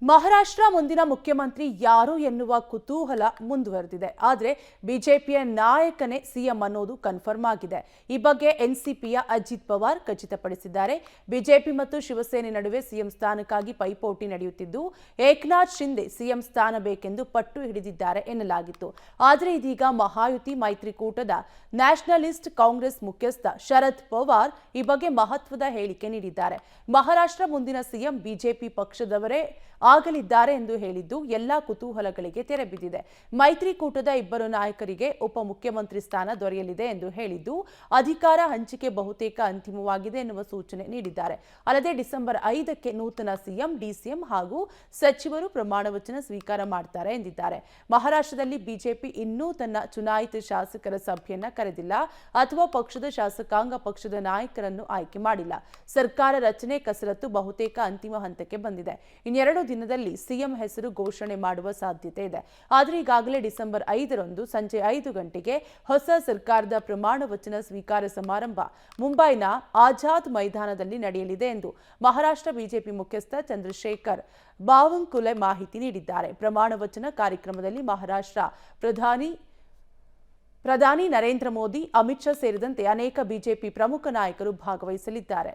ಮಹಾರಾಷ್ಟ್ರ ಮುಂದಿನ ಮುಖ್ಯಮಂತ್ರಿ ಯಾರು ಎನ್ನುವ ಕುತೂಹಲ ಮುಂದುವರೆದಿದೆ. ಆದರೆ ಬಿಜೆಪಿಯ ನಾಯಕನೇ ಸಿಎಂ ಅನ್ನೋದು ಕನ್ಫರ್ಮ್ ಆಗಿದೆ. ಈ ಬಗ್ಗೆ ಎನ್ಸಿಪಿಯ ಅಜಿತ್ ಪವಾರ್ ಖಚಿತಪಡಿಸಿದ್ದಾರೆ. ಬಿಜೆಪಿ ಮತ್ತು ಶಿವಸೇನೆ ನಡುವೆ ಸಿಎಂ ಸ್ಥಾನಕ್ಕಾಗಿ ಪೈಪೋಟಿ ನಡೆಯುತ್ತಿದ್ದು, ಏಕನಾಥ್ ಶಿಂದೆ ಸಿಎಂ ಸ್ಥಾನ ಬೇಕೆಂದು ಪಟ್ಟು ಹಿಡಿದಿದ್ದಾರೆ ಎನ್ನಲಾಗಿತ್ತು. ಆದರೆ ಇದೀಗ ಮಹಾಯುತಿ ಮೈತ್ರಿಕೂಟದ ನ್ಯಾಷನಲಿಸ್ಟ್ ಕಾಂಗ್ರೆಸ್ ಮುಖ್ಯಸ್ಥ ಶರದ್ ಪವಾರ್ ಈ ಬಗ್ಗೆ ಮಹತ್ವದ ಹೇಳಿಕೆ ನೀಡಿದ್ದಾರೆ. ಮಹಾರಾಷ್ಟ್ರ ಮುಂದಿನ ಸಿಎಂ ಬಿಜೆಪಿ ಪಕ್ಷದವರೇ ಆಗಲಿದ್ದಾರೆ ಎಂದು ಹೇಳಿದ್ದು ಎಲ್ಲಾ ಕುತೂಹಲಗಳಿಗೆ ತೆರೆಬಿದ್ದಿದೆ. ಮೈತ್ರಿಕೂಟದ ಇಬ್ಬರು ನಾಯಕರಿಗೆ ಉಪಮುಖ್ಯಮಂತ್ರಿ ಸ್ಥಾನ ದೊರೆಯಲಿದೆ ಎಂದು ಹೇಳಿದ್ದು, ಅಧಿಕಾರ ಹಂಚಿಕೆ ಬಹುತೇಕ ಅಂತಿಮವಾಗಿದೆ ಎನ್ನುವ ಸೂಚನೆ ನೀಡಿದ್ದಾರೆ. ಅಲ್ಲದೆ ಡಿಸೆಂಬರ್ 5ಕ್ಕೆ ನೂತನ ಸಿಎಂ, ಡಿಸಿಎಂ ಹಾಗೂ ಸಚಿವರು ಪ್ರಮಾಣ ವಚನ ಸ್ವೀಕಾರ ಮಾಡ್ತಾರೆ ಎಂದಿದ್ದಾರೆ. ಮಹಾರಾಷ್ಟ್ರದಲ್ಲಿ ಬಿಜೆಪಿ ಇನ್ನೂ ತನ್ನ ಚುನಾಯಿತ ಶಾಸಕರ ಸಭೆಯನ್ನ ಕರೆದಿಲ್ಲ ಅಥವಾ ಪಕ್ಷದ ಶಾಸಕಾಂಗ ಪಕ್ಷದ ನಾಯಕರನ್ನು ಆಯ್ಕೆ ಮಾಡಿಲ್ಲ. ಸರ್ಕಾರ ರಚನೆ ಕಸರತ್ತು ಬಹುತೇಕ ಅಂತಿಮ ಹಂತಕ್ಕೆ ಬಂದಿದೆ. ಇನ್ನೆರಡು ದಿನದಲ್ಲಿ ಸಿಎಂ ಹೆಸರು ಘೋಷಣೆ ಮಾಡುವ ಸಾಧ್ಯತೆ ಇದೆ. ಆದರೆ ಈಗಾಗಲೇ ಡಿಸೆಂಬರ್ 5ರಂದು ಸಂಜೆ 5 ಗಂಟೆಗೆ ಹೊಸ ಸರ್ಕಾರದ ಪ್ರಮಾಣ ವಚನ ಸ್ವೀಕಾರ ಸಮಾರಂಭ ಮುಂಬೈನ ಆಜಾದ್ ಮೈದಾನದಲ್ಲಿ ನಡೆಯಲಿದೆ ಎಂದು ಮಹಾರಾಷ್ಟ್ರ ಬಿಜೆಪಿ ಮುಖ್ಯಸ್ಥ ಚಂದ್ರಶೇಖರ್ ಬಾವನ್ಕುಲೆ ಮಾಹಿತಿ ನೀಡಿದ್ದಾರೆ. ಪ್ರಮಾಣ ವಚನ ಕಾರ್ಯಕ್ರಮದಲ್ಲಿ ಮಹಾರಾಷ್ಟ್ರ ಪ್ರಧಾನಿ ನರೇಂದ್ರ ಮೋದಿ, ಅಮಿತ್ ಶಾ ಸೇರಿದಂತೆ ಅನೇಕ ಬಿಜೆಪಿ ಪ್ರಮುಖ ನಾಯಕರು ಭಾಗವಹಿಸಲಿದ್ದಾರೆ.